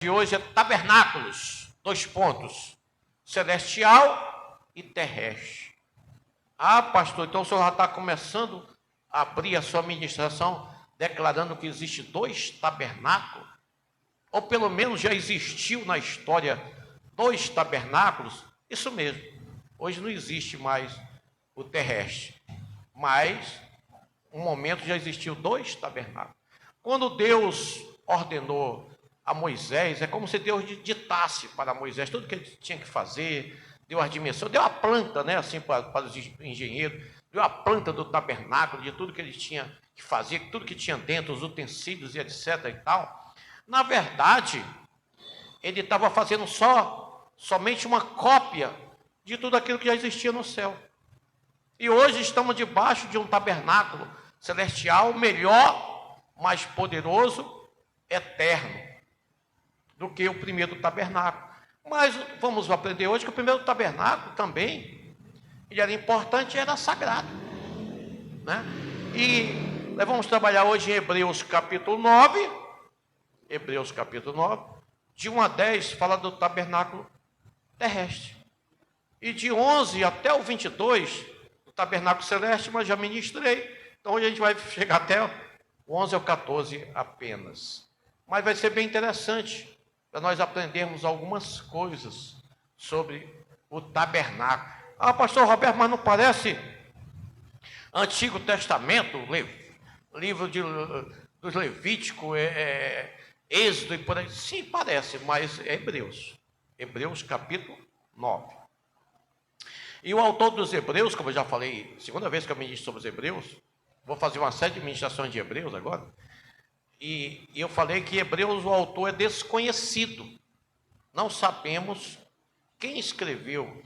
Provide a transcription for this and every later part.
De hoje é tabernáculos, 2 pontos, celestial e terrestre. Ah, pastor, então o senhor já está começando a abrir a sua ministração declarando que existe 2 tabernáculos? Ou pelo menos já existiu na história 2 tabernáculos? Isso mesmo, hoje não existe mais o terrestre, mas um momento já existiu 2 tabernáculos. Quando Deus ordenou a Moisés, é como se Deus ditasse para Moisés tudo que ele tinha que fazer, deu as dimensões, deu a planta, né, assim, para os engenheiros, deu a planta do tabernáculo, de tudo que ele tinha que fazer, tudo que tinha dentro, os utensílios e etc e tal. Na verdade, ele estava fazendo somente uma cópia de tudo aquilo que já existia no céu. E hoje estamos debaixo de um tabernáculo celestial melhor, mais poderoso, eterno, do que o primeiro tabernáculo. Mas vamos aprender hoje que o primeiro tabernáculo também, ele era importante e era sagrado, né? E nós vamos trabalhar hoje em Hebreus capítulo 9, Hebreus capítulo 9, de 1 a 10, fala do tabernáculo terrestre. E de 11 até o 22, do tabernáculo celeste, mas já ministrei. Então hoje a gente vai chegar até o 11 ao 14 apenas. Mas vai ser bem interessante para nós aprendermos algumas coisas sobre o tabernáculo. Ah, pastor Roberto, mas não parece Antigo Testamento, livro dos Levíticos, Êxodo e por aí? Sim, parece, mas é Hebreus. Hebreus capítulo 9. E o autor dos Hebreus, como eu já falei, segunda vez que eu ministro sobre os Hebreus, vou fazer uma série de ministrações de Hebreus agora, e eu falei que Hebreus, o autor é desconhecido. Não sabemos quem escreveu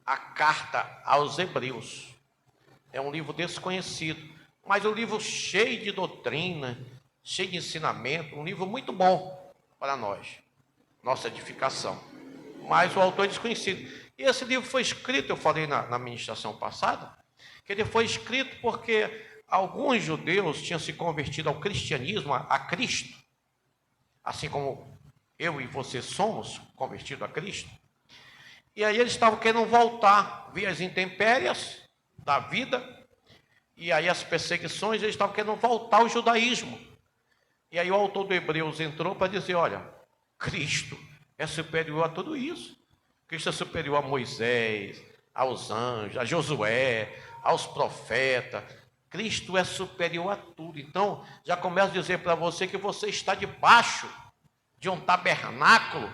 a carta aos Hebreus. É um livro desconhecido, mas um livro cheio de doutrina, cheio de ensinamento, um livro muito bom para nós, nossa edificação. Mas o autor é desconhecido. E esse livro foi escrito, eu falei na ministração passada, que ele foi escrito porque alguns judeus tinham se convertido ao cristianismo, a Cristo, assim como eu e você somos convertidos a Cristo. E aí eles estavam querendo voltar, via as intempéries da vida, e aí as perseguições, eles estavam querendo voltar ao judaísmo. E aí o autor do Hebreus entrou para dizer, olha, Cristo é superior a tudo isso. Cristo é superior a Moisés, aos anjos, a Josué, aos profetas. Cristo é superior a tudo. Então, já começo a dizer para você que você está debaixo de um tabernáculo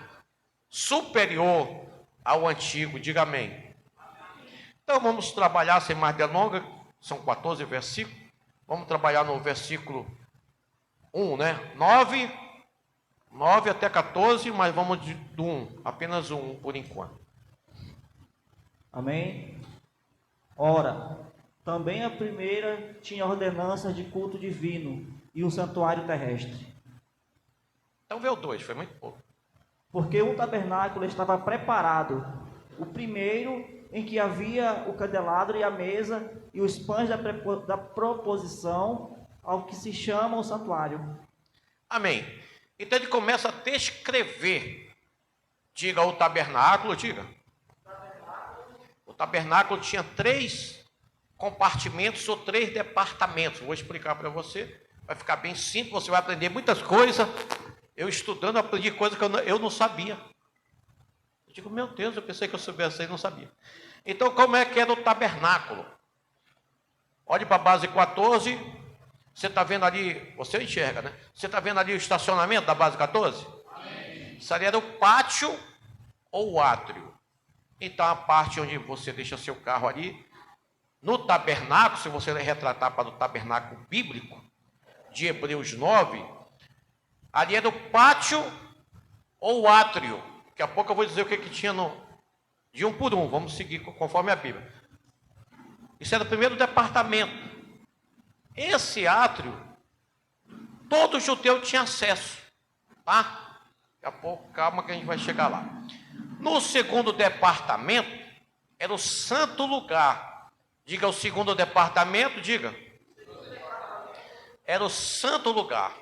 superior ao antigo. Diga amém. Então, vamos trabalhar sem mais delongas. São 14 versículos. Vamos trabalhar no versículo 1, né? 9 até 14, mas vamos do 1, apenas 1 por enquanto. Amém? Ora, também a primeira tinha ordenanças de culto divino e um santuário terrestre. Então veio 2, foi muito pouco. Porque um tabernáculo estava preparado, o primeiro em que havia o candelabro e a mesa e os pães da proposição, ao que se chama o santuário. Amém. Então ele começa a descrever. Diga o tabernáculo, diga. O tabernáculo tinha 3 compartimentos ou 3 departamentos. Vou explicar para você. Vai ficar bem simples, você vai aprender muitas coisas. Eu estudando, aprendi coisas que eu não sabia. Eu digo, meu Deus, eu pensei que eu soubesse e não sabia. Então, como é que era o tabernáculo? Olhe para a base 14. Você está vendo ali, você enxerga, né? Você está vendo ali o estacionamento da base 14? Amém. Isso ali era o pátio ou o átrio. Então, a parte onde você deixa seu carro ali, no tabernáculo, se você retratar para o tabernáculo bíblico, de Hebreus 9, ali era o pátio ou o átrio. Daqui a pouco eu vou dizer o que tinha de 1 por 1, vamos seguir conforme a Bíblia. Isso era o primeiro departamento. Esse átrio, todo judeu tinha acesso, tá? Daqui a pouco, calma que a gente vai chegar lá. No segundo departamento, era o santo lugar. Diga o segundo departamento, diga. Era o santo lugar.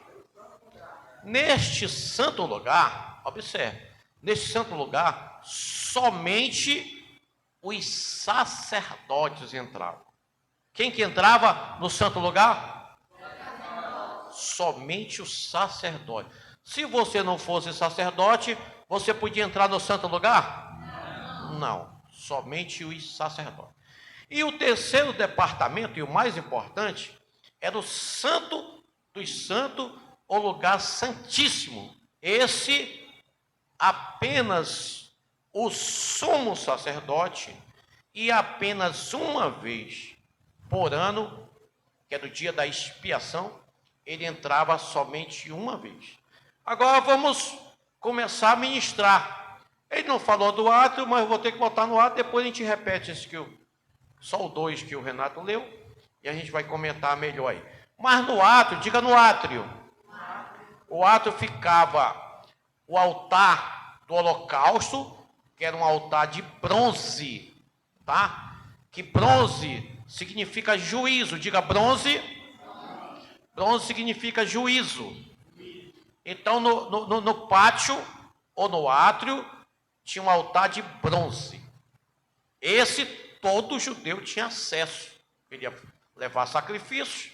Neste santo lugar, observe, nesse santo lugar, somente os sacerdotes entravam. Quem que entrava no santo lugar? Somente o sacerdote. Se você não fosse sacerdote, você podia entrar no santo lugar? Não, somente os sacerdotes. E o terceiro departamento, e o mais importante, era o santo dos santos, o lugar santíssimo. Esse, apenas o sumo sacerdote, e apenas uma vez por ano, que é no dia da expiação, ele entrava somente uma vez. Agora vamos começar a ministrar. Ele não falou do átrio, mas eu vou ter que botar no átrio, depois a gente repete esse só o 2 que o Renato leu, e a gente vai comentar melhor aí. Mas no átrio, diga no átrio. O átrio ficava o altar do holocausto, que era um altar de bronze, tá? Que bronze significa juízo, diga bronze. Bronze significa juízo. Então no pátio ou no átrio tinha um altar de bronze. Esse todo judeu tinha acesso. Ele ia levar sacrifícios,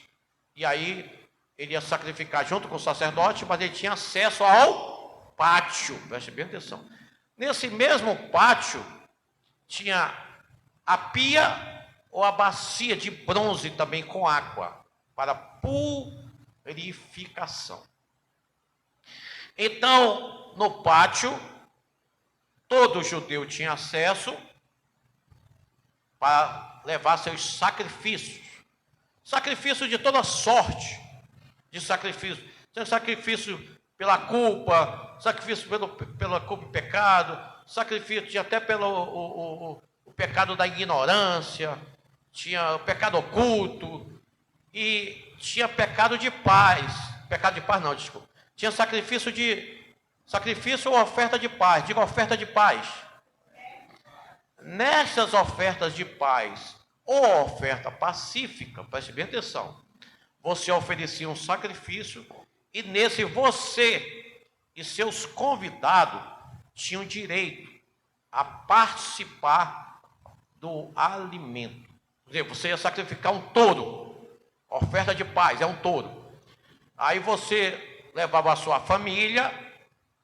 e aí ele ia sacrificar junto com o sacerdote, mas ele tinha acesso ao pátio. Preste bem atenção. Nesse mesmo pátio tinha a pia ou a bacia de bronze também com água, para purificação. Então, no pátio, todo judeu tinha acesso para levar seus sacrifícios. Sacrifício de toda sorte de sacrifício. Sacrifício pela culpa, sacrifício pela culpa e pecado, sacrifício até pelo o pecado da ignorância, tinha o pecado oculto, e tinha pecado de paz. Pecado de paz não, desculpa. Tinha sacrifício ou oferta de paz. Diga oferta de paz. Nessas ofertas de paz ou oferta pacífica, preste bem atenção, você oferecia um sacrifício, e nesse você e seus convidados tinham direito a participar do alimento. Quer dizer, você ia sacrificar um touro, oferta de paz, é um touro. Aí você levava a sua família,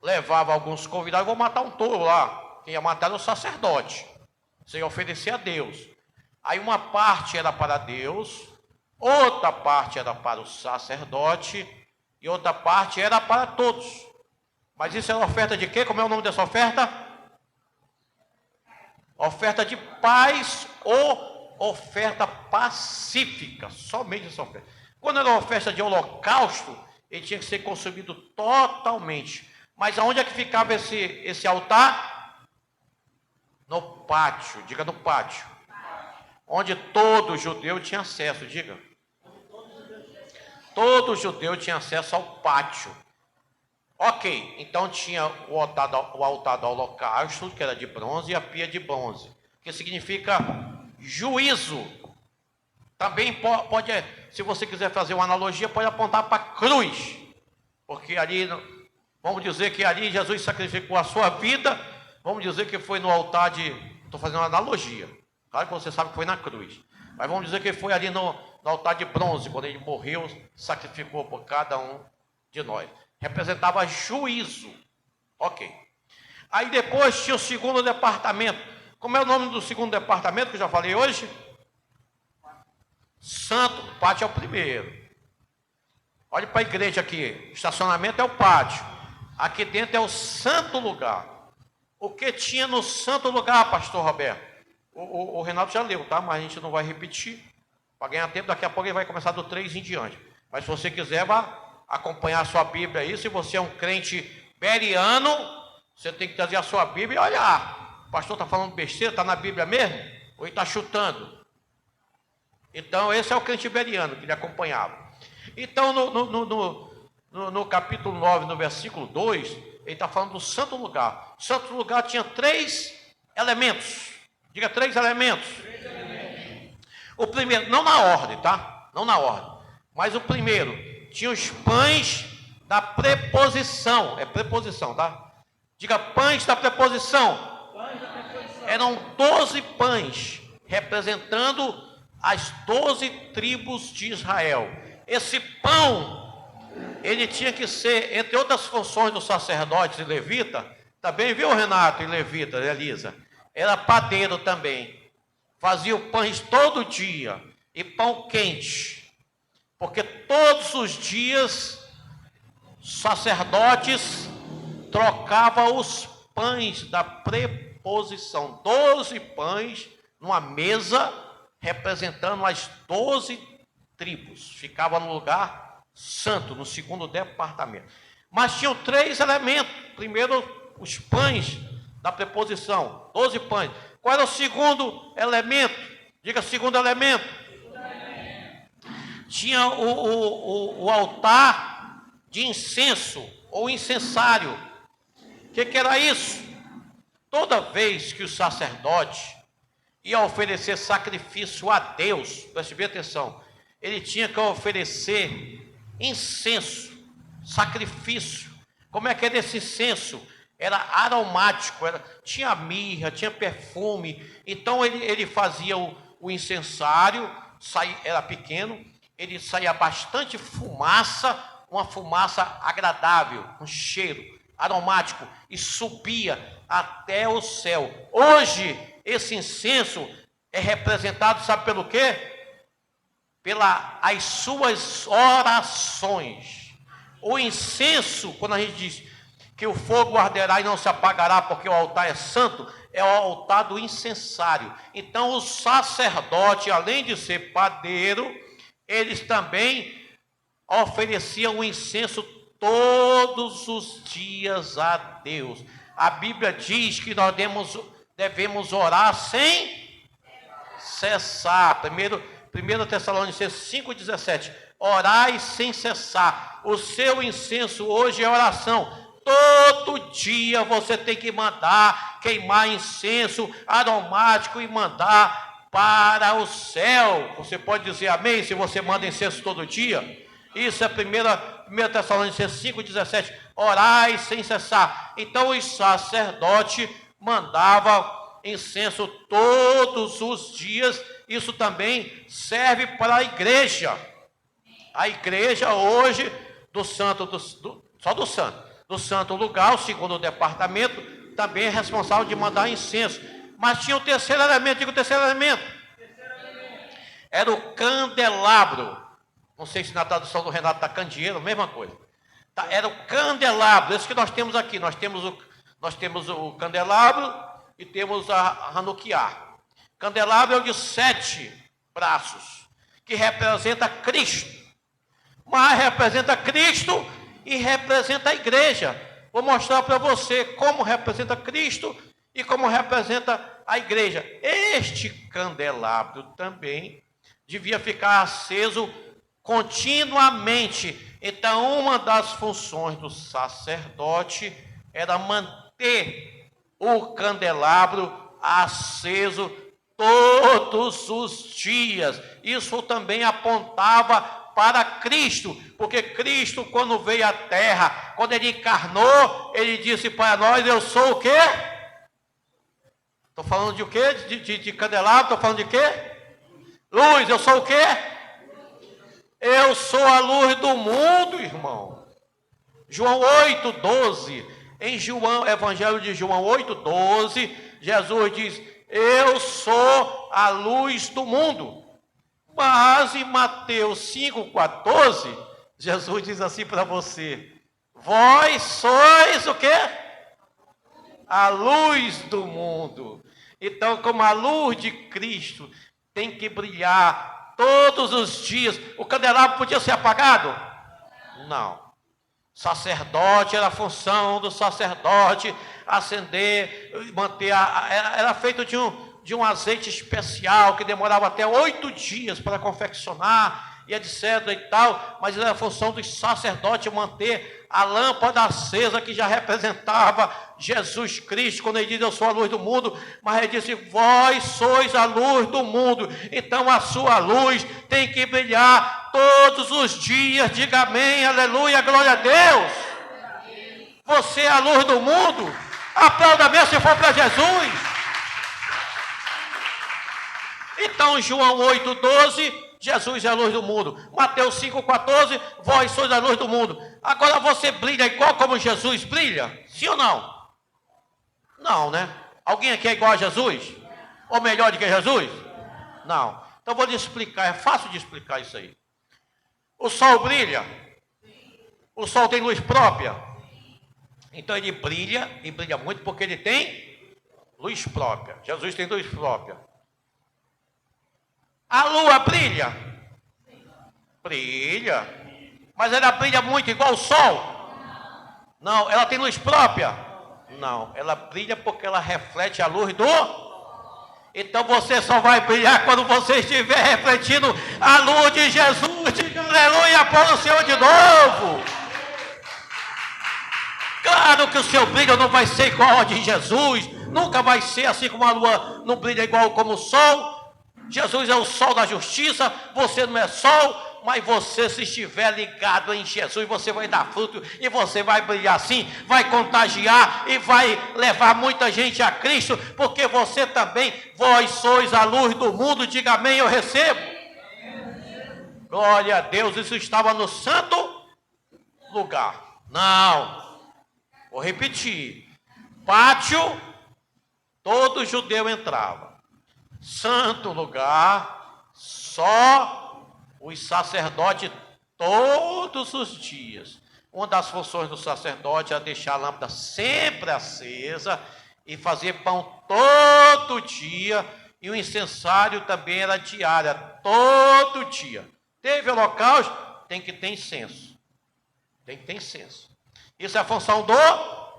levava alguns convidados, vou matar um touro lá. Quem ia matar era o sacerdote. Você ia oferecer a Deus. Aí uma parte era para Deus, outra parte era para o sacerdote, e outra parte era para todos. Mas isso era oferta de quê? Como é o nome dessa oferta? Oferta de paz ou oferta pacífica. Somente essa oferta. Quando era oferta de holocausto, ele tinha que ser consumido totalmente. Mas aonde é que ficava esse altar? No pátio, diga no pátio. Onde todo judeu tinha acesso, diga. Todo judeu tinha acesso ao pátio. Ok, então tinha o altar do holocausto, que era de bronze, e a pia de bronze, que significa juízo. Também pode, se você quiser fazer uma analogia, pode apontar para a cruz, porque ali, vamos dizer que ali Jesus sacrificou a sua vida, vamos dizer que foi no altar estou fazendo uma analogia, claro que você sabe que foi na cruz, mas vamos dizer que foi ali no altar de bronze, quando ele morreu, sacrificou por cada um de nós, representava juízo, ok. Aí depois tinha o segundo departamento. Como é o nome do segundo departamento que eu já falei hoje? Santo. O pátio é o primeiro. Olhe para a igreja aqui, estacionamento é o pátio, aqui dentro é o santo lugar. O que tinha no santo lugar, pastor Roberto? O Renato já leu, tá? Mas a gente não vai repetir, para ganhar tempo. Daqui a pouco ele vai começar do 3 em diante, mas se você quiser, vá acompanhar a sua Bíblia aí. Se você é um crente beriano, você tem que trazer a sua Bíblia e olhar, o pastor está falando besteira, está na Bíblia mesmo? Ou ele está chutando? Então esse é o crente beriano que ele acompanhava. Então no capítulo 9, no versículo 2, ele está falando do santo lugar. O santo lugar tinha 3 elementos. Diga 3 elementos. O primeiro, não na ordem, tá? Não na ordem, mas o primeiro tinha os pães da preposição, é preposição, tá? Diga, pães da preposição. Eram 12 pães, representando as 12 tribos de Israel. Esse pão, ele tinha que ser, entre outras funções dos sacerdotes e levita, também, viu, Renato e levita, Elisa? Era padeiro também. Fazia pães todo dia, e pão quente. Porque todos os dias, sacerdotes trocavam os pães da preposição. 12 pães numa mesa, representando as 12 tribos. Ficava no lugar santo, no segundo departamento. Mas tinham 3 elementos. Primeiro, os pães da preposição, 12 pães. Qual era o segundo elemento? Diga, segundo elemento. Tinha o altar de incenso, ou incensário. O que era isso? Toda vez que o sacerdote ia oferecer sacrifício a Deus, preste bem atenção, ele tinha que oferecer incenso, sacrifício. Como é que era esse incenso? Era aromático, tinha mirra, tinha perfume. Então ele fazia o incensário, era pequeno, ele saía bastante fumaça, uma fumaça agradável, um cheiro aromático, e subia até o céu. Hoje, esse incenso é representado, sabe pelo quê? Pelas suas orações. O incenso, quando a gente diz que o fogo arderá e não se apagará, porque o altar é santo, é o altar do incensário. Então, o sacerdote, além de ser padeiro, eles também ofereciam o incenso todos os dias a Deus. A Bíblia diz que nós devemos orar sem cessar. 1 Tessalonicenses 5,17. Orai sem cessar. O seu incenso hoje é oração. Todo dia você tem que mandar queimar incenso aromático e mandar para o céu. Você pode dizer amém se você manda incenso todo dia? Isso é 1 Tessalonicenses 5,17. Orai sem cessar. Então os sacerdotes mandavam incenso todos os dias. Isso também serve para a igreja. A igreja hoje do santo lugar, o segundo departamento, também é responsável de mandar incenso. Mas tinha o terceiro elemento. Diga o terceiro elemento. Era o candelabro. Não sei se na tradução do Renato está candeeiro, mesma coisa. Era o candelabro, esse que nós temos aqui. Nós temos o candelabro e temos a Hanukiah. Candelabro é o de 7 braços, que representa Cristo. Mas representa Cristo e representa a igreja. Vou mostrar para você como representa Cristo e como representa a igreja. Este candelabro também devia ficar aceso continuamente. Então, uma das funções do sacerdote era manter o candelabro aceso todos os dias. Isso também apontava para Cristo, porque Cristo, quando veio à terra, quando ele encarnou, ele disse para nós: eu sou o quê? Estou falando de o quê? De candelabro, estou falando de quê? Luz. Eu sou o quê? Eu sou a luz do mundo, irmão. João 8,12. Em Evangelho de João 8,12, Jesus diz: eu sou a luz do mundo. Mas em Mateus 5,14, Jesus diz assim para você: vós sois o quê? A luz do mundo. Então, como a luz de Cristo tem que brilhar todos os dias, o candelabro podia ser apagado? Não. Sacerdote, era a função do sacerdote acender, manter, era feito de um azeite especial que demorava até 8 dias para confeccionar e etc e tal, mas era a função do sacerdote manter a lâmpada acesa, que já representava Jesus Cristo, quando ele diz: eu sou a luz do mundo. Mas ele disse: vós sois a luz do mundo. Então a sua luz tem que brilhar todos os dias. Diga amém, aleluia, glória a Deus. Você é a luz do mundo. Aplauda mesmo se for para Jesus. Então, João 8,12, Jesus é a luz do mundo. Mateus 5,14, vós sois a luz do mundo. Agora você brilha igual como Jesus brilha? Sim ou não? Não, né? Alguém aqui é igual a Jesus? Ou melhor do que Jesus? Não. Então vou lhe explicar, é fácil de explicar isso aí. O sol brilha? O sol tem luz própria? Então ele brilha, e brilha muito porque ele tem luz própria. Jesus tem luz própria. A lua brilha? Brilha. Mas ela brilha muito igual o sol? Não. Ela tem luz própria? Não. Ela brilha porque ela reflete a luz do... Então você só vai brilhar quando você estiver refletindo a luz de Jesus. Diga aleluia para o Senhor de novo. Claro que o seu brilho não vai ser igual ao de Jesus. Nunca vai ser assim como a lua não brilha igual como o sol. Jesus é o sol da justiça, você não é sol, mas você, se estiver ligado em Jesus, você vai dar fruto e você vai brilhar assim, vai contagiar e vai levar muita gente a Cristo, porque você também, vós sois a luz do mundo. Diga amém, eu recebo. Glória a Deus. Isso estava no santo lugar. Não, vou repetir. Pátio, todo judeu entrava. Santo lugar, só os sacerdotes todos os dias. Uma das funções do sacerdote era deixar a lâmpada sempre acesa e fazer pão todo dia, e o incensário também era diário, todo dia. Teve holocausto, tem que ter incenso. Tem que ter incenso. Isso é a função do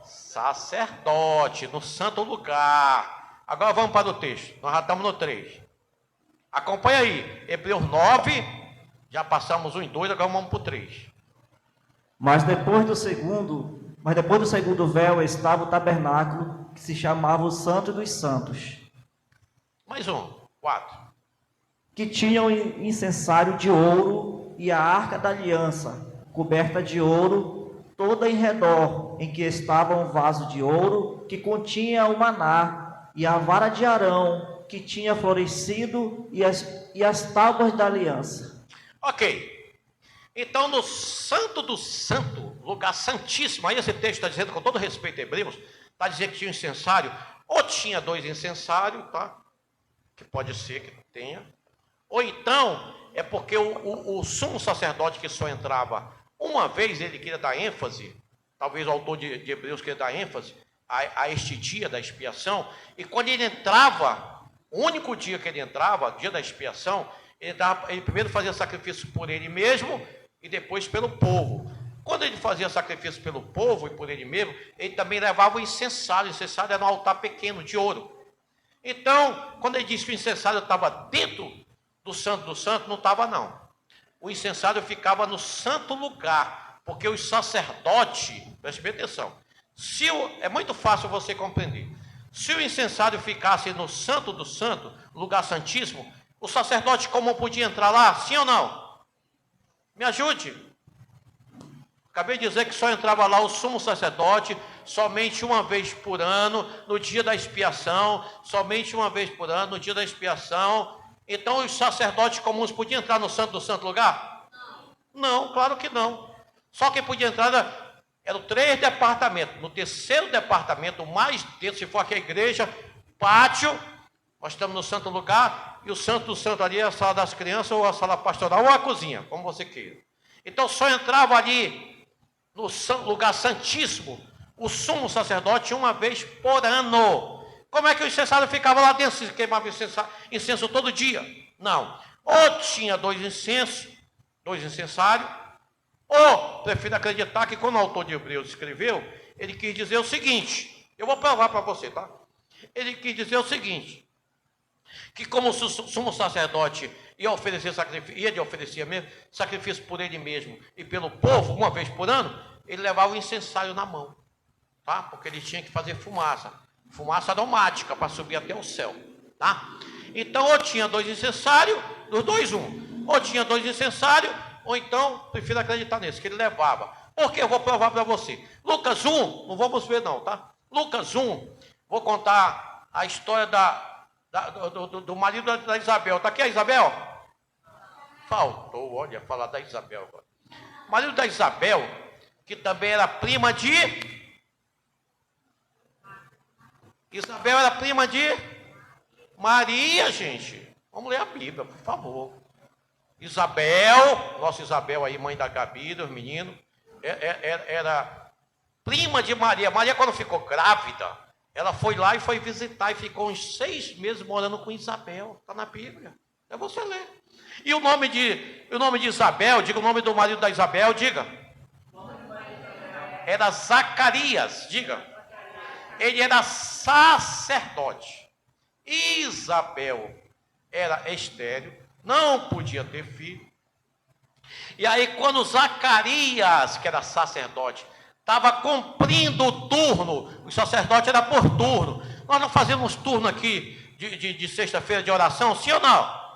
sacerdote, no santo lugar. Agora vamos para o texto, nós já estamos no 3. Acompanha aí, Hebreus 9, já passamos o 1 e 2, agora vamos para o 3. Mas depois do segundo véu estava o tabernáculo, que se chamava o Santo dos Santos. Mais um, 4. Que tinha um incensário de ouro e a arca da aliança, coberta de ouro, toda em redor, em que estava um vaso de ouro, que continha o maná, e a vara de Arão, que tinha florescido, e as tábuas da aliança. Ok. Então, no santo do santo, lugar santíssimo, aí esse texto está dizendo, com todo respeito a Hebreus, está dizendo que tinha um incensário, ou tinha 2 incensários, tá? Que pode ser que tenha, ou então, é porque o sumo sacerdote que só entrava uma vez, ele queria dar ênfase, talvez o autor de Hebreus queria dar ênfase, a este dia da expiação, e quando ele entrava, o único dia que ele entrava, dia da expiação, ele primeiro fazia sacrifício por ele mesmo e depois pelo povo. Quando ele fazia sacrifício pelo povo e por ele mesmo, ele também levava o incensário. O incensário era um altar pequeno, de ouro. Então, quando ele disse que o incensário estava dentro do santo, não estava não. O incensário ficava no santo lugar, porque os sacerdotes, preste bem atenção, é muito fácil você compreender. Se o incensário ficasse no santo do santo, lugar santíssimo, o sacerdote comum podia entrar lá, sim ou não? Me ajude. Acabei de dizer que só entrava lá o sumo sacerdote somente uma vez por ano, no dia da expiação, somente uma vez por ano, no dia da expiação. Então os sacerdotes comuns podiam entrar no santo do santo lugar? Não, claro que não. Só quem podia entrar eram 3 departamentos. No terceiro departamento, o mais dentro, se for aqui a igreja, pátio, nós estamos no santo lugar, e o santo do santo ali é a sala das crianças, ou a sala pastoral, ou a cozinha, como você queira. Então só entrava ali, no lugar santíssimo, o sumo sacerdote uma vez por ano. Como é que o incensário ficava lá dentro, se queimava incenso todo dia? Não. Ou tinha 2 incensários, ou, prefiro acreditar que quando o autor de Hebreus escreveu, ele quis dizer o seguinte, eu vou provar para você, tá? Ele quis dizer o seguinte, que como o sumo sacerdote ia oferecer sacrifício por ele mesmo e pelo povo, uma vez por ano, ele levava o incensário na mão, tá? Porque ele tinha que fazer fumaça aromática para subir até o céu, tá? Então, ou tinha 2 incensários, dos 2, 1. Ou tinha 2 incensários, ou então, prefiro acreditar nesse, que ele levava. Porque eu vou provar para você. Lucas 1, não vamos ver não, tá? Lucas 1, vou contar a história do marido da Isabel. Está aqui a Isabel? Faltou, olha, falar da Isabel agora. O marido da Isabel, que também era prima de... Isabel era prima de Maria, gente. Vamos ler a Bíblia, por favor. Isabel, nossa Isabel aí, mãe da Gabi, dos meninos, era prima de Maria. Maria, quando ficou grávida, ela foi lá e foi visitar e ficou uns 6 meses morando com Isabel. Está na Bíblia. É você ler. E o nome de Isabel, diga o nome do marido da Isabel, diga. Era Zacarias, diga. Ele era sacerdote. Isabel era estéril, não podia ter filho. E aí, quando Zacarias, que era sacerdote, estava cumprindo o turno, o sacerdote era por turno. Nós não fazemos turno aqui de sexta-feira de oração, sim ou não?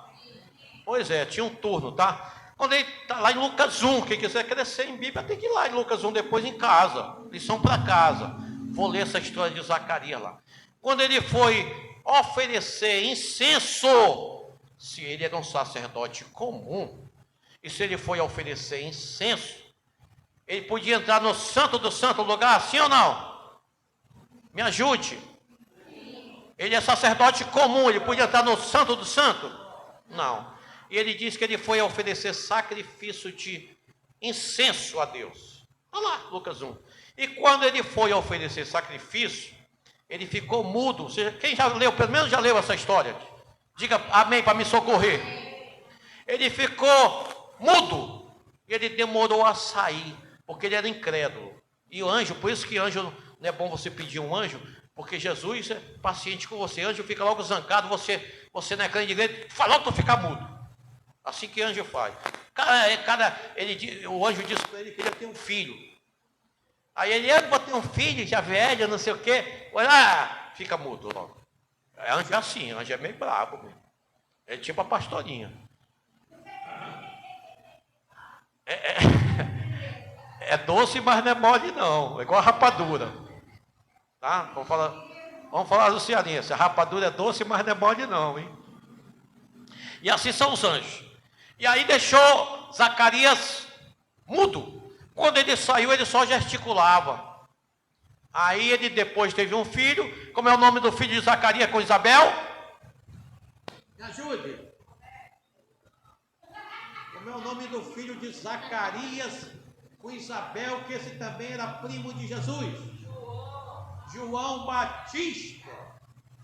Pois é, tinha um turno, tá? Quando ele está lá em Lucas 1, quem quiser crescer em Bíblia tem que ir lá em Lucas 1 depois em casa, lição para casa. Vou ler essa história de Zacarias lá. Quando ele foi oferecer incenso, se ele era um sacerdote comum, e se ele foi oferecer incenso, ele podia entrar no santo do santo lugar, sim ou não? Me ajude. Ele é sacerdote comum, ele podia entrar no santo do santo? Não. E ele diz que ele foi oferecer sacrifício de incenso a Deus. Olha lá, Lucas 1. E quando ele foi oferecer sacrifício, ele ficou mudo. Quem já leu, pelo menos já leu essa história? Diga amém para me socorrer. Ele ficou mudo. E ele demorou a sair, porque ele era incrédulo. E o anjo, por isso que anjo, não é bom você pedir um anjo, porque Jesus é paciente com você. Anjo fica logo zangado, você não é crente de igreja, fala logo tu fica mudo. Assim que anjo faz. O anjo disse para ele que ele ia ter um filho. Aí ele, eu vou ter um filho, já velho, não sei o quê. Olha, fica mudo logo. Anjo é assim, anjo é meio brabo mesmo. É tipo a pastorinha. É doce, mas não é mole não. É igual a rapadura. Tá? Vamos falar do cearense. A rapadura é doce, mas não é mole não, hein? E assim são os anjos. E aí deixou Zacarias mudo. Quando ele saiu, ele só gesticulava. Aí ele depois teve um filho. Como é o nome do filho de Zacarias com Isabel? Me ajude. Como é o nome do filho de Zacarias com Isabel, que esse também era primo de Jesus? João Batista.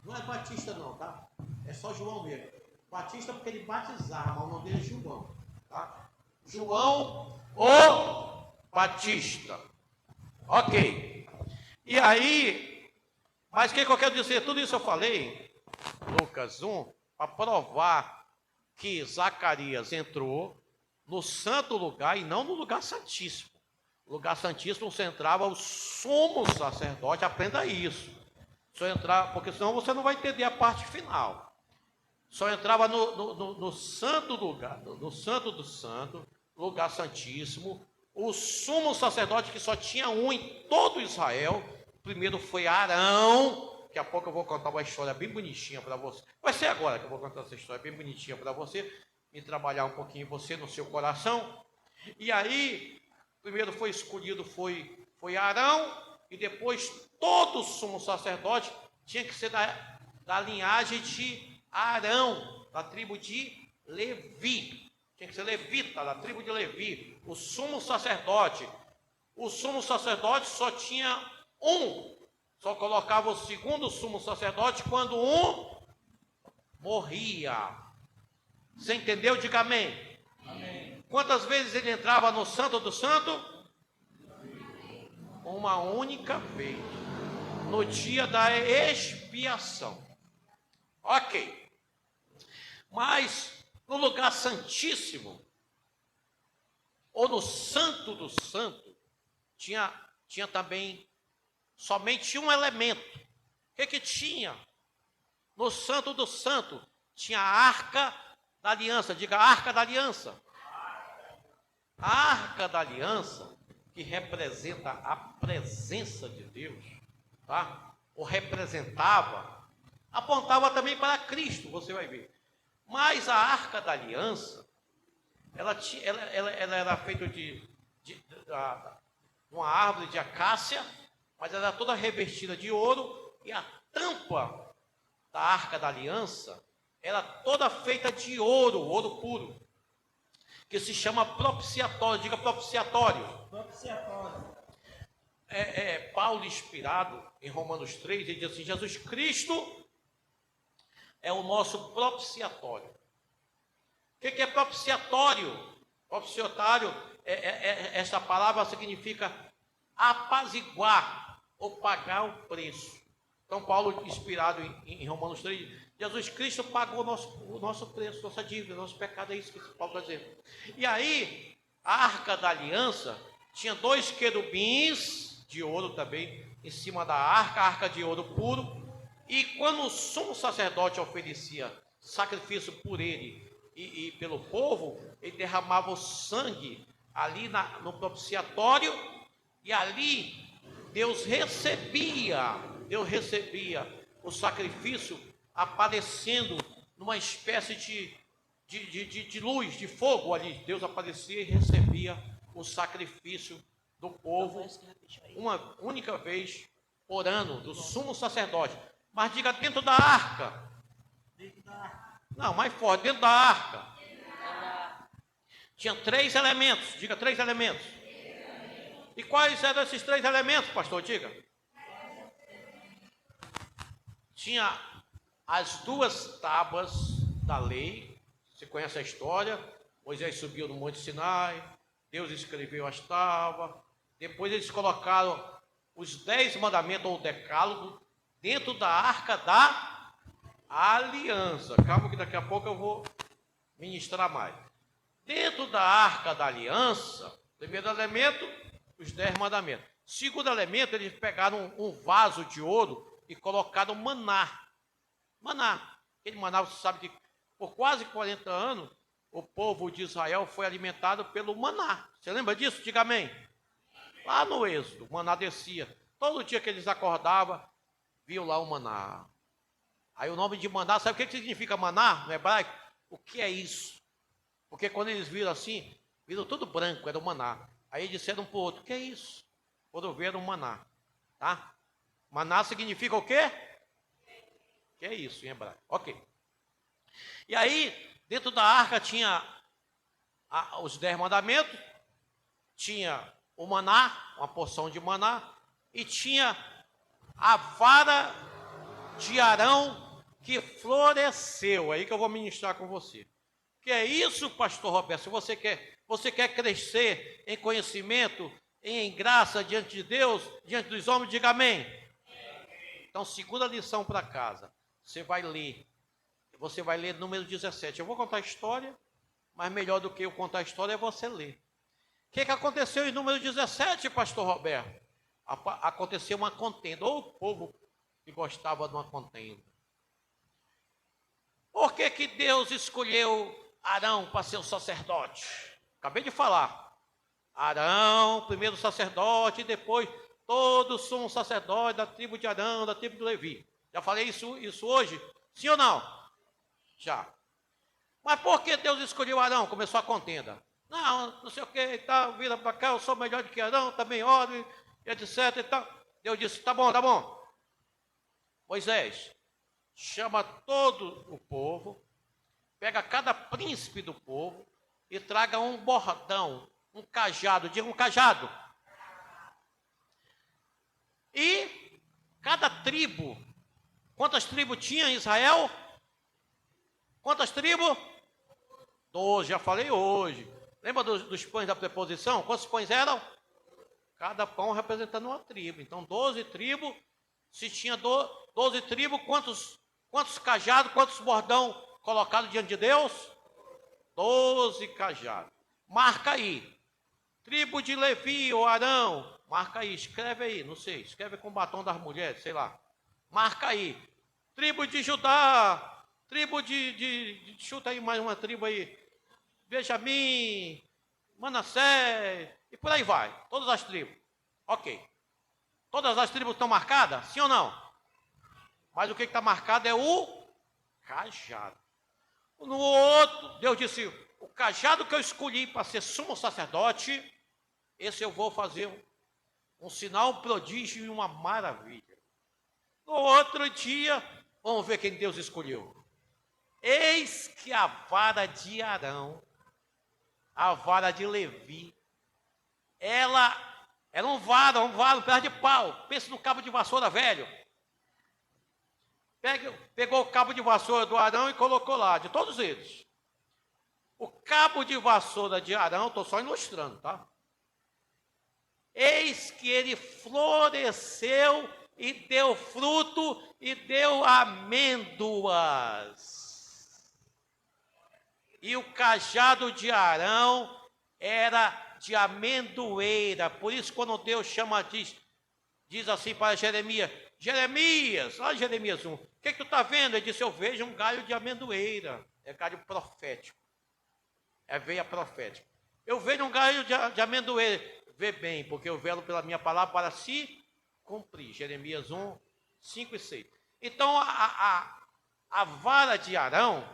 Não é Batista não, tá? É só João mesmo. Batista porque ele batizava, mas o nome dele é João. Tá? João o Batista. Ok. E aí, mas o que eu quero dizer? Tudo isso eu falei, Lucas 1, para provar que Zacarias entrou no santo lugar e não no lugar santíssimo. O lugar santíssimo você entrava o sumo sacerdote, aprenda isso. Só entrar, porque senão você não vai entender a parte final. Só entrava no santo lugar, no santo do santo, lugar santíssimo, o sumo sacerdote, que só tinha um em todo Israel. O primeiro foi Arão. Daqui a pouco eu vou contar uma história bem bonitinha para você. Vai ser agora que eu vou contar essa história bem bonitinha para você, e trabalhar um pouquinho você no seu coração. E aí, primeiro foi escolhido, foi Arão, e depois todo sumo sacerdote tinha que ser da linhagem de Arão, da tribo de Levi. Tinha que ser levita, da tribo de Levi. O sumo sacerdote só tinha um. Só colocava o segundo sumo sacerdote quando um morria. Você entendeu? Diga amém. Amém. Quantas vezes ele entrava no Santo do Santo? Uma única vez. No dia da expiação. Ok. Mas no lugar santíssimo, ou no santo do santo, tinha também somente um elemento. O que tinha? No santo do santo, tinha a arca da aliança. Diga, a arca da aliança. A arca da aliança, que representa a presença de Deus, tá? Ou representava, apontava também para Cristo, você vai ver. Mas a Arca da Aliança, ela era feita de uma árvore de acácia, mas ela era toda revestida de ouro, e a tampa da Arca da Aliança era toda feita de ouro, ouro puro, que se chama propiciatório. Diga propiciatório. Propiciatório. Paulo, inspirado em Romanos 3, ele diz assim: Jesus Cristo é o nosso propiciatório. O que é propiciatório? Propiciatório, esta palavra significa apaziguar ou pagar o preço. Então, Paulo, inspirado em Romanos 3, Jesus Cristo pagou o nosso preço, nossa dívida, nosso pecado, é isso que Paulo está dizendo. E aí, a Arca da Aliança tinha 2 querubins de ouro também em cima da arca, a arca de ouro puro. E quando o sumo sacerdote oferecia sacrifício por ele e pelo povo, ele derramava o sangue ali no propiciatório, e ali Deus recebia o sacrifício aparecendo numa espécie de luz, de fogo ali. Deus aparecia e recebia o sacrifício do povo uma única vez por ano, do sumo sacerdote. Mas diga, dentro da arca. Não, mais forte, dentro da arca. Tinha 3 elementos. Diga, 3 elementos. E quais eram esses 3 elementos, pastor? Diga. Tinha as 2 tábuas da lei. Você conhece a história? Moisés subiu no Monte Sinai, Deus escreveu as tábuas. Depois eles colocaram os 10 mandamentos ou decálogo dentro da arca da aliança. Calma que daqui a pouco eu vou ministrar mais. Dentro da arca da aliança, primeiro elemento, os 10 mandamentos. Segundo elemento, eles pegaram um vaso de ouro e colocaram maná. Maná. Aquele maná, você sabe que por quase 40 anos, o povo de Israel foi alimentado pelo maná. Você lembra disso? Diga amém. Lá no Êxodo, o maná descia. Todo dia que eles acordavam, viam lá o maná. Aí o nome de maná, sabe o que significa maná no hebraico? O que é isso? Porque quando eles viram assim, viram tudo branco, era o maná. Aí eles disseram um para o outro: o que é isso? Quando viram o maná. Tá? Maná significa o quê? Que é isso em hebraico. Ok. E aí, dentro da arca tinha os 10 mandamentos, tinha o maná, uma porção de maná, e tinha a vara de Arão que floresceu. Aí que eu vou ministrar com você. Que é isso, pastor Roberto? Se você quer crescer em conhecimento, em graça diante de Deus, diante dos homens, diga amém. Então, segunda lição para casa. Você vai ler número 17. Eu vou contar a história, mas melhor do que eu contar a história é você ler. O que aconteceu em número 17, pastor Roberto? Aconteceu uma contenda. Ou o povo que gostava de uma contenda. Por que Deus escolheu Arão para ser o sacerdote? Acabei de falar. Arão, primeiro sacerdote, e depois todo o sumo sacerdote da tribo de Arão, da tribo de Levi. Já falei isso hoje? Sim ou não? Já. Mas por que Deus escolheu Arão? Começou a contenda. Não sei o que e tal, vira para cá, eu sou melhor do que Arão, também oro, e etc e tal. Deus disse: tá bom. Moisés, chama todo o povo, pega cada príncipe do povo e traga um bordão, um cajado, diga um cajado. E cada tribo, quantas tribos tinha em Israel? Quantas tribos? 12, já falei hoje. Lembra dos pães da preposição? Quantos pães eram? Cada pão representando uma tribo. Então, 12 tribos. Se tinha 12 tribos, quantos cajados, quantos bordão colocados diante de Deus? 12 cajados. Marca aí. Tribo de Levi ou Arão. Marca aí, escreve aí, não sei. Escreve com o batom das mulheres, sei lá. Marca aí. Tribo de Judá. Tribo chuta aí mais uma tribo aí. Benjamim, Manassés, e por aí vai. Todas as tribos. Ok. Todas as tribos estão marcadas? Sim ou não? Mas o que está marcado é o cajado. No outro, Deus disse, o cajado que eu escolhi para ser sumo sacerdote, esse eu vou fazer um sinal, um prodígio e uma maravilha. No outro dia, vamos ver quem Deus escolheu. Eis que a vara de Arão, a vara de Levi, ela era um pedaço de pau. Pensa no cabo de vassoura velho. Pegou o cabo de vassoura do Arão e colocou lá, de todos eles. O cabo de vassoura de Arão, estou só ilustrando, tá? Eis que ele floresceu e deu fruto e deu amêndoas. E o cajado de Arão era de amendoeira. Por isso, quando Deus diz assim para Jeremias, lá em Jeremias 1, o que tu está vendo? Ele disse, eu vejo um galho de amendoeira. É galho profético. É veia profética. Eu vejo um galho de amendoeira. Vê bem, porque eu velo pela minha palavra para se cumprir. Jeremias 1, 5 e 6. Então, a vara de Arão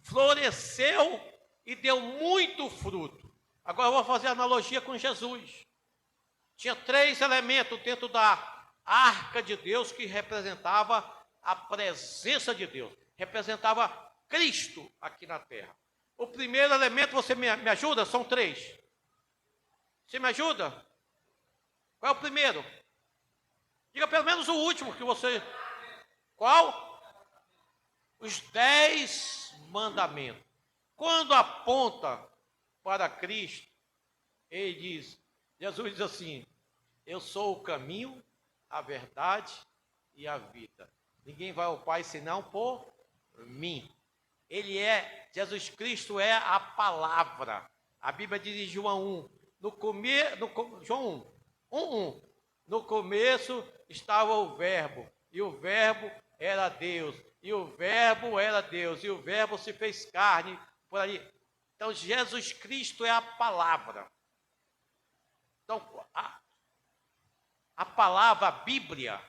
floresceu e deu muito fruto. Agora eu vou fazer analogia com Jesus. Tinha 3 elementos dentro da arca de Deus que representava a presença de Deus. Representava Cristo aqui na terra. O primeiro elemento, você me ajuda? São 3. Você me ajuda? Qual é o primeiro? Diga pelo menos o último que você... Qual? Os 10 mandamentos. Quando aponta para Cristo, Jesus diz assim, eu sou o caminho, a verdade e a vida. Ninguém vai ao Pai senão por mim. Jesus Cristo é a palavra. A Bíblia diz em João 1, João 1, no começo estava o verbo, e o verbo era Deus, e o verbo era Deus, e o verbo se fez carne, por ali. Então, Jesus Cristo é a palavra. Então, a palavra, a Bíblia,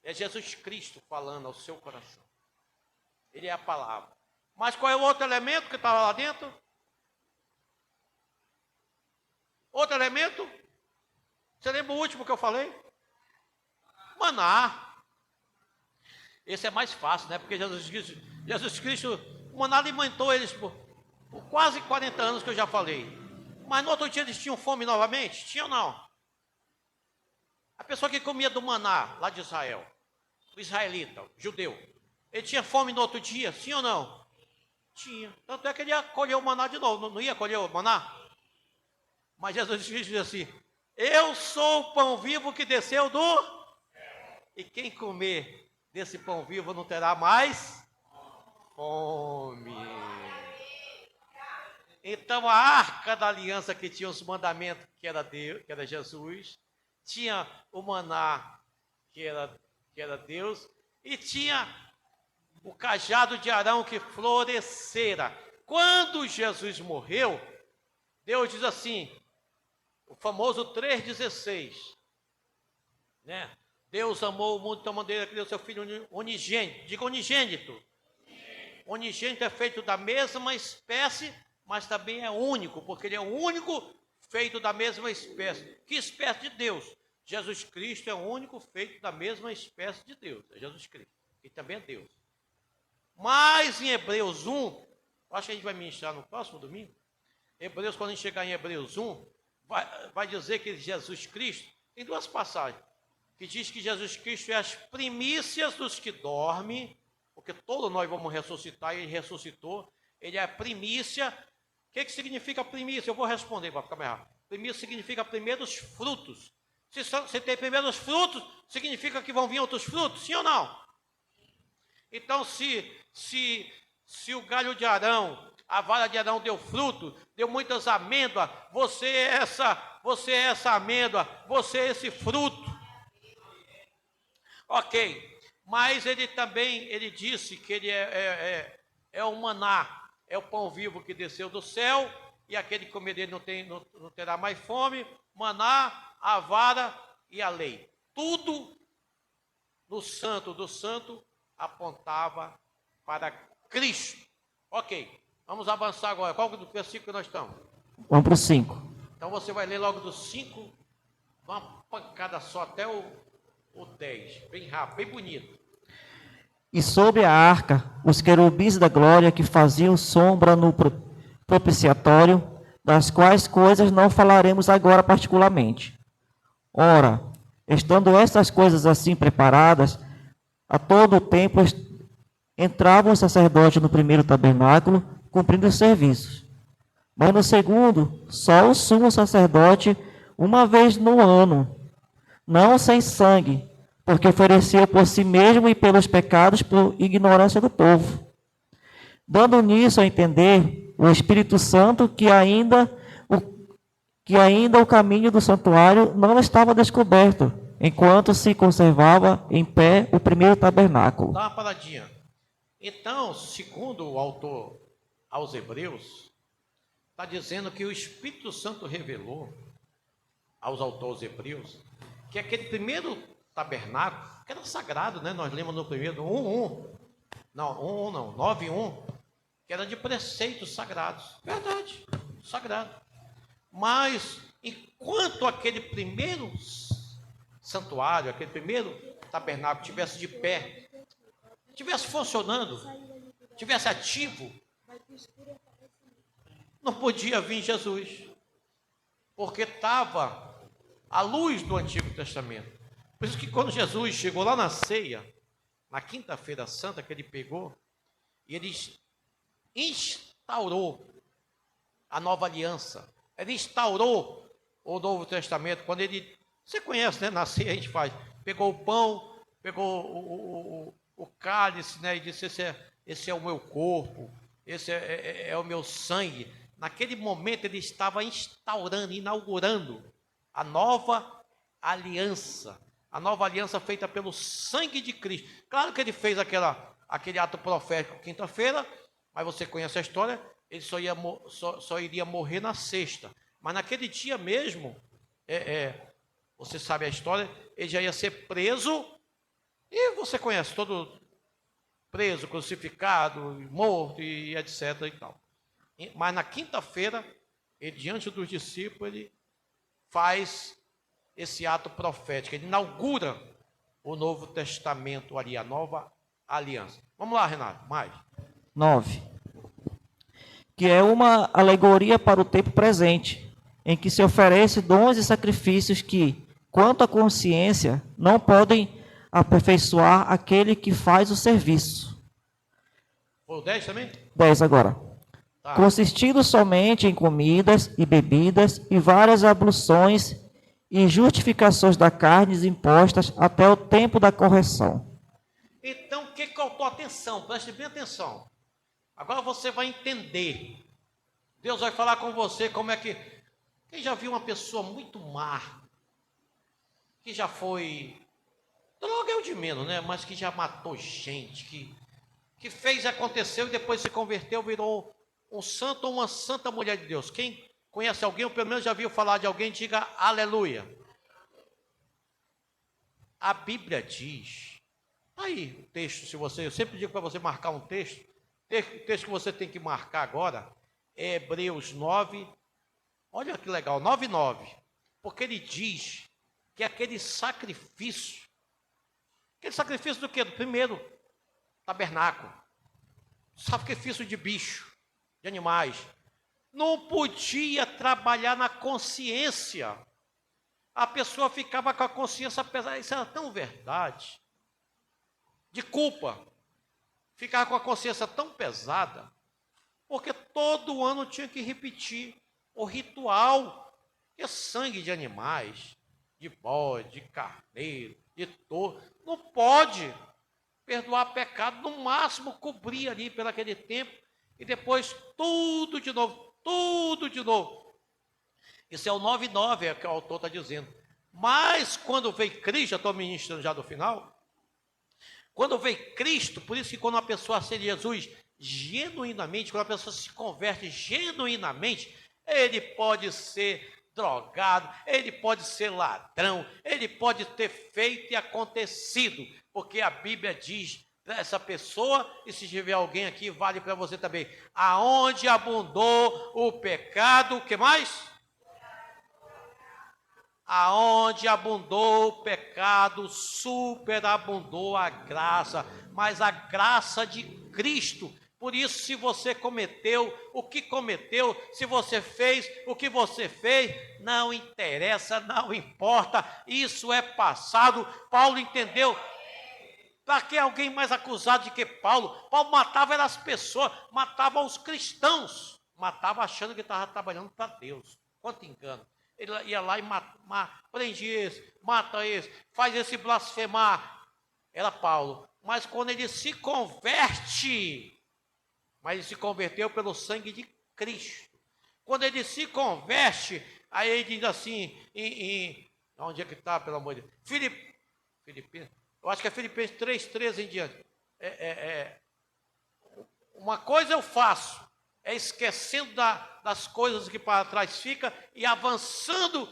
é Jesus Cristo falando ao seu coração. Ele é a palavra. Mas qual é o outro elemento que estava lá dentro? Outro elemento? Você lembra o último que eu falei? Maná. Esse é mais fácil, né? Porque Jesus Cristo, o maná alimentou eles por quase 40 anos que eu já falei. Mas no outro dia eles tinham fome novamente? Tinham ou não? A pessoa que comia do maná, lá de Israel, o israelita, o judeu, ele tinha fome no outro dia? Sim ou não? Tinha. Tanto é que ele ia colher o maná de novo. Não ia colher o maná? Mas Jesus Cristo diz assim, eu sou o pão vivo que desceu do... E quem comer desse pão vivo não terá mais fome. Então a arca da aliança que tinha os mandamentos, que era Deus, que era Jesus, tinha o maná, que era Deus, e tinha o cajado de Arão que florescera. Quando Jesus morreu, Deus diz assim, o famoso 3,16, né? Deus amou o mundo de tal maneira que deu seu Filho unigênito. Diga unigênito. Unigênito é feito da mesma espécie, mas também é único, porque ele é o único feito da mesma espécie. Que espécie de Deus? Jesus Cristo é o único feito da mesma espécie de Deus. É Jesus Cristo. E também é Deus. Mas em Hebreus 1, acho que a gente vai ministrar no próximo domingo. Hebreus, quando a gente chegar em Hebreus 1, vai dizer que Jesus Cristo, tem 2 passagens, que diz que Jesus Cristo é as primícias dos que dormem, porque todos nós vamos ressuscitar, e ele ressuscitou, ele é a primícia. O que significa primícia? Eu vou responder para ficar mais rápido. Primícia significa primeiros frutos. Se tem primeiros frutos, significa que vão vir outros frutos, sim ou não? Então, se o galho de Arão, a vara de Arão deu fruto, deu muitas amêndoas, você é essa amêndoa, você é esse fruto. Ok, mas ele disse que ele é o maná, é o pão vivo que desceu do céu, e aquele que comer dele não terá mais fome, maná, a vara e a lei. Tudo no Santo do Santo apontava para Cristo. Ok, vamos avançar agora. Qual do versículo que nós estamos? Vamos para o 5. Então você vai ler logo do 5, uma pancada só até o 10. Bem rápido, bem bonito. E sobre a arca, os querubins da glória que faziam sombra no propiciatório, das quais coisas não falaremos agora particularmente. Ora, estando estas coisas assim preparadas, a todo o tempo entrava o sacerdote no primeiro tabernáculo, cumprindo os serviços. Mas no segundo, só o sumo sacerdote, uma vez no ano, não sem sangue, porque ofereceu por si mesmo e pelos pecados por ignorância do povo. Dando nisso a entender o Espírito Santo que ainda o caminho do santuário não estava descoberto, enquanto se conservava em pé o primeiro tabernáculo. Dá uma paradinha. Então, segundo o autor aos Hebreus, está dizendo que o Espírito Santo revelou aos autores hebreus que aquele primeiro tabernáculo, que era sagrado, né? Nós lemos no primeiro, 9:1, que era de preceitos sagrados. Verdade, sagrado. Mas, enquanto aquele primeiro santuário, aquele primeiro tabernáculo estivesse de pé, estivesse funcionando, estivesse ativo, não podia vir Jesus, porque estava à luz do Antigo Testamento. Por isso que quando Jesus chegou lá na ceia, na quinta-feira santa que ele pegou, e ele instaurou a nova aliança, ele instaurou o Novo Testamento, quando ele, você conhece, né? Na ceia a gente faz, pegou o pão, pegou o cálice, né? E disse, esse é o meu corpo, esse é o meu sangue. Naquele momento ele estava instaurando, inaugurando a nova aliança feita pelo sangue de Cristo. Claro que ele fez aquele ato profético quinta-feira, mas você conhece a história, ele só iria morrer na sexta. Mas naquele dia mesmo, você sabe a história, ele já ia ser preso, e você conhece, todo preso, crucificado, morto, e etc. e tal. Mas na quinta-feira, ele, diante dos discípulos, ele faz esse ato profético, ele inaugura o Novo Testamento ali, a nova aliança. Vamos lá, Renato, mais. 9. Que é uma alegoria para o tempo presente, em que se oferece dons e sacrifícios que, quanto à consciência, não podem aperfeiçoar aquele que faz o serviço. O 10 também? 10 agora. Tá. Consistindo somente em comidas e bebidas e várias abluções e justificações da carne impostas até o tempo da correção. Então, o que faltou? Atenção, preste bem atenção. Agora você vai entender. Deus vai falar com você como é que... Quem já viu uma pessoa muito má, que já foi... Droga é o de menos, né? Mas que já matou gente, que fez, aconteceu e depois se converteu, virou um santo ou uma santa mulher de Deus. Quem conhece alguém, ou pelo menos já viu falar de alguém, diga aleluia. A Bíblia diz, aí o texto, eu sempre digo para você marcar um texto, o texto que você tem que marcar agora é Hebreus 9, olha que legal, 9:9, porque ele diz que aquele sacrifício do quê? Do primeiro tabernáculo, sacrifício de bicho, de animais, não podia trabalhar na consciência. A pessoa ficava com a consciência pesada, isso era tão verdade, de culpa, ficava com a consciência tão pesada, porque todo ano tinha que repetir o ritual, que é sangue de animais, de bode, de carneiro, de touro, não pode perdoar pecado, no máximo cobrir ali pelo aquele tempo, e depois tudo de novo. Isso é o 9:9, é o que o autor está dizendo. Mas quando veio Cristo, já estou ministrando já do final, quando veio Cristo, por isso que quando uma pessoa aceita Jesus genuinamente, quando a pessoa se converte genuinamente, ele pode ser drogado, ele pode ser ladrão, ele pode ter feito e acontecido, porque a Bíblia diz essa pessoa, e se tiver alguém aqui, vale para você também, aonde abundou o pecado, o que mais? Aonde abundou o pecado, superabundou a graça, mas a graça de Cristo. Por isso, se você cometeu o que cometeu, se você fez o que você fez, não interessa, não importa, isso é passado. Paulo entendeu. Para que alguém mais acusado de que Paulo? Paulo matava as pessoas, matava os cristãos, matava achando que estava trabalhando para Deus. Quanto engano. Ele ia lá e prende esse, mata esse, faz esse blasfemar. Era Paulo. Mas quando ele se converte, mas ele se converteu pelo sangue de Cristo. Quando ele se converte, aí ele diz assim, onde é que está, pelo amor de Deus? Filipenses, eu acho que é Filipenses 3:13 em diante. Uma coisa eu faço, esquecendo das coisas que para trás fica e avançando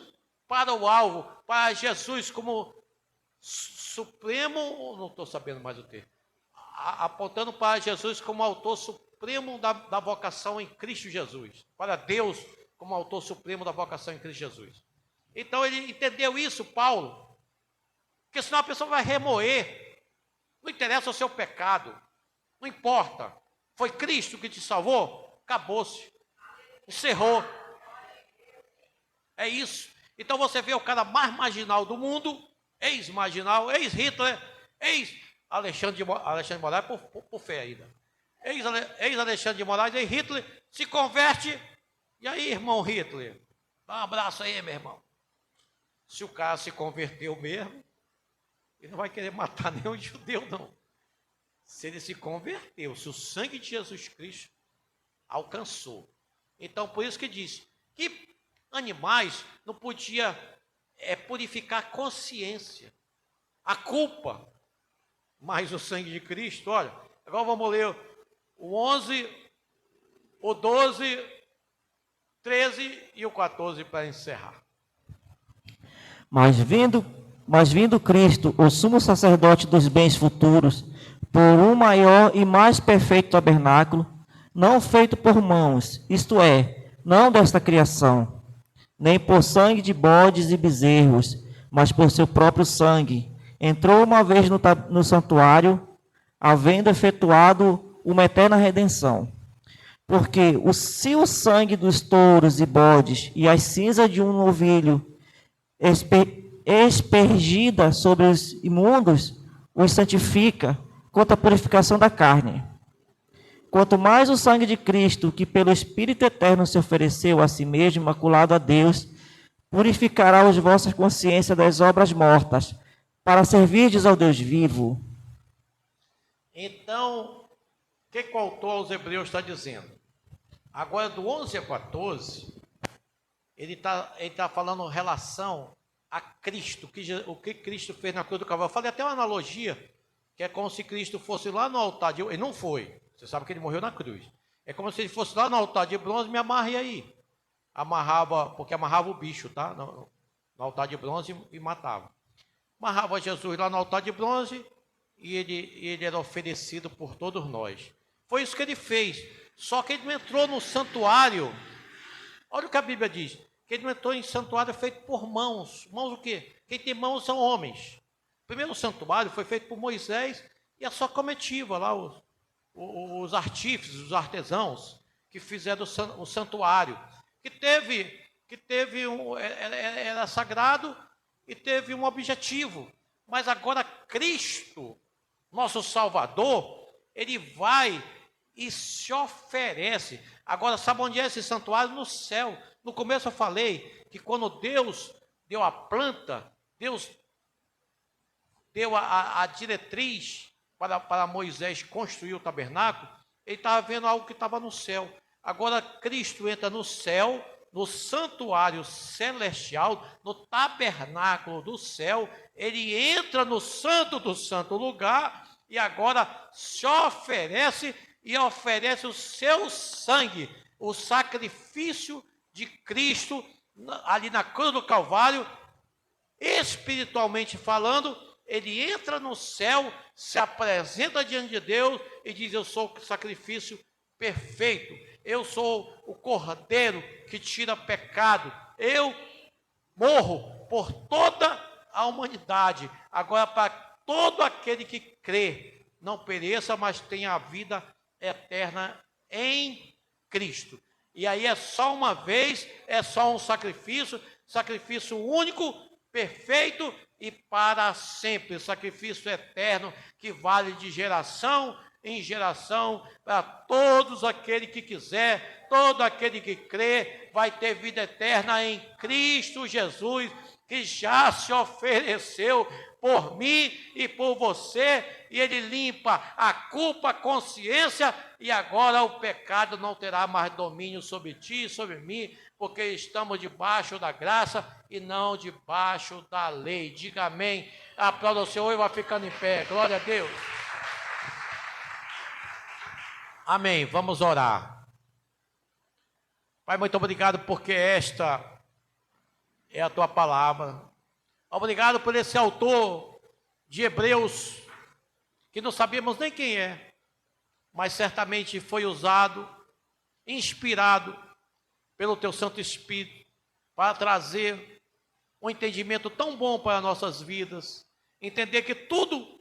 para o alvo, para Jesus como supremo, não estou sabendo mais o termo, apontando para Jesus como autor supremo da vocação em Cristo Jesus, para Deus como autor supremo da vocação em Cristo Jesus. Então ele entendeu isso, Paulo, porque senão a pessoa vai remoer, não interessa o seu pecado, não importa, foi Cristo que te salvou, acabou-se, encerrou, é isso. Então você vê o cara mais marginal do mundo, ex-marginal, ex-Hitler, ex-Alexandre de Moraes, por fé ainda, ex-Alexandre de Moraes, ex-Hitler, se converte, e aí, irmão Hitler, dá um abraço aí, meu irmão. Se o cara se converteu mesmo, ele não vai querer matar nenhum judeu, não. Se ele se converteu, se o sangue de Jesus Cristo alcançou. Então, por isso que diz que animais não podiam purificar a consciência, a culpa. Mas o sangue de Cristo, olha, agora vamos ler o 11, o 12, 13 e o 14 para encerrar. Mas vindo Cristo, o sumo sacerdote dos bens futuros, por um maior e mais perfeito tabernáculo, não feito por mãos, isto é, não desta criação, nem por sangue de bodes e bezerros, mas por seu próprio sangue, entrou uma vez no santuário, havendo efetuado uma eterna redenção. Porque se o sangue dos touros e bodes e as cinzas de um novilho espergida sobre os imundos, os santifica quanto à purificação da carne. Quanto mais o sangue de Cristo, que pelo Espírito Eterno se ofereceu a si mesmo, imaculado a Deus, purificará as vossas consciências das obras mortas, para servirdes ao Deus vivo. Então, o que o autor aos Hebreus está dizendo? Agora, do 11 a 14, ele tá falando em relação a Cristo, o que Cristo fez na cruz do Calvário. Eu falei até uma analogia, que é como se Cristo fosse lá no altar ele não foi, você sabe que ele morreu na cruz. É como se ele fosse lá no altar de bronze, me amarre aí. Porque amarrava o bicho, tá? No altar de bronze e matava. Amarrava Jesus lá no altar de bronze e ele era oferecido por todos nós. Foi isso que ele fez. Só que ele não entrou no santuário. Olha o que a Bíblia diz. Que ele não entrou em santuário feito por mãos. Mãos o quê? Quem tem mãos são homens. O primeiro santuário foi feito por Moisés e a sua comitiva lá, os artífices, os artesãos que fizeram o santuário. Era sagrado e teve um objetivo. Mas agora Cristo, nosso Salvador, ele vai e se oferece. Agora, sabe onde é esse santuário? No céu. No começo eu falei que quando Deus deu a planta, Deus deu a diretriz para Moisés construir o tabernáculo, ele estava vendo algo que estava no céu. Agora Cristo entra no céu, no santuário celestial, no tabernáculo do céu, ele entra no santo do santo lugar e agora se oferece e oferece o seu sangue, o sacrifício de Cristo ali na cruz do Calvário, espiritualmente falando, ele entra no céu, se apresenta diante de Deus e diz: eu sou o sacrifício perfeito, eu sou o cordeiro que tira pecado, eu morro por toda a humanidade, agora para todo aquele que crê, não pereça, mas tenha a vida eterna em Cristo. E aí é só uma vez, é só um sacrifício único, perfeito e para sempre, sacrifício eterno que vale de geração em geração, para todos aquele que quiser, todo aquele que crê, vai ter vida eterna em Cristo Jesus, que já se ofereceu por mim e por você, e ele limpa a culpa, a consciência, e agora o pecado não terá mais domínio sobre ti e sobre mim, porque estamos debaixo da graça e não debaixo da lei. Diga amém, aplauda o Senhor e vai ficando em pé, glória a Deus. Amém, vamos orar. Pai, muito obrigado porque esta é a tua palavra. Obrigado por esse autor de Hebreus, que não sabemos nem quem é, mas certamente foi usado, inspirado pelo teu Santo Espírito, para trazer um entendimento tão bom para nossas vidas, entender que tudo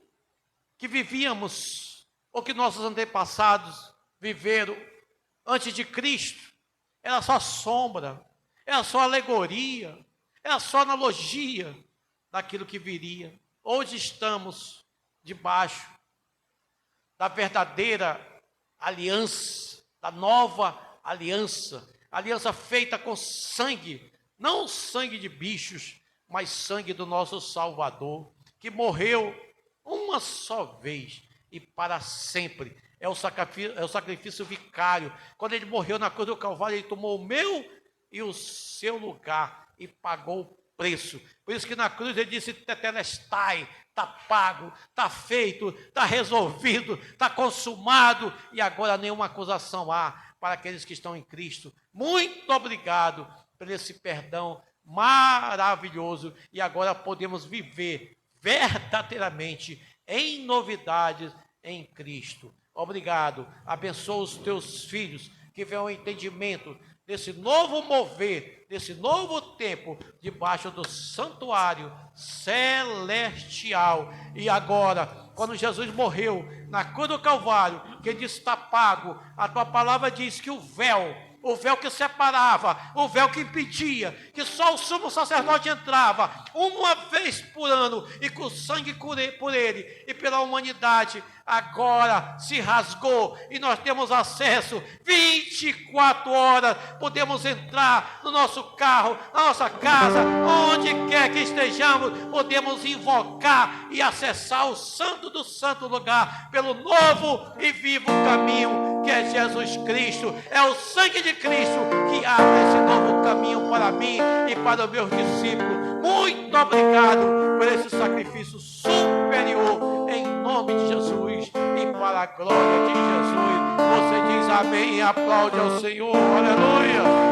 que vivíamos, ou que nossos antepassados viveram antes de Cristo, era só sombra, era só alegoria, era só analogia daquilo que viria. Hoje estamos debaixo da verdadeira aliança, da nova aliança, aliança feita com sangue, não sangue de bichos, mas sangue do nosso Salvador, que morreu uma só vez e para sempre. É o sacrifício vicário. Quando ele morreu na cruz do Calvário, ele tomou o meu e o seu lugar e pagou o preço. Por isso que na cruz ele disse: tetelestai, está pago, está feito, está resolvido, está consumado, e agora nenhuma acusação há para aqueles que estão em Cristo. Muito obrigado por esse perdão maravilhoso, e agora podemos viver verdadeiramente em novidades em Cristo. Obrigado, abençoa os teus filhos, que venham ao entendimento desse novo mover, desse novo tempo, debaixo do santuário celestial. E agora, quando Jesus morreu na cruz do Calvário, que ele disse: está pago, a tua palavra diz que o véu que separava, o véu que impedia, que só o sumo sacerdote entrava uma vez por ano, e com sangue por ele e pela humanidade, agora se rasgou, e nós temos acesso 24 horas, podemos entrar no nosso carro, na nossa casa, onde quer que estejamos, podemos invocar e acessar o santo do santo lugar, pelo novo e vivo caminho, que é Jesus Cristo. É o sangue de Cristo que abre esse novo caminho para mim e para os meus discípulos. Muito obrigado por esse sacrifício superior, em nome de Jesus e para a glória de Jesus. Você diz amém e aplaude ao Senhor. Aleluia.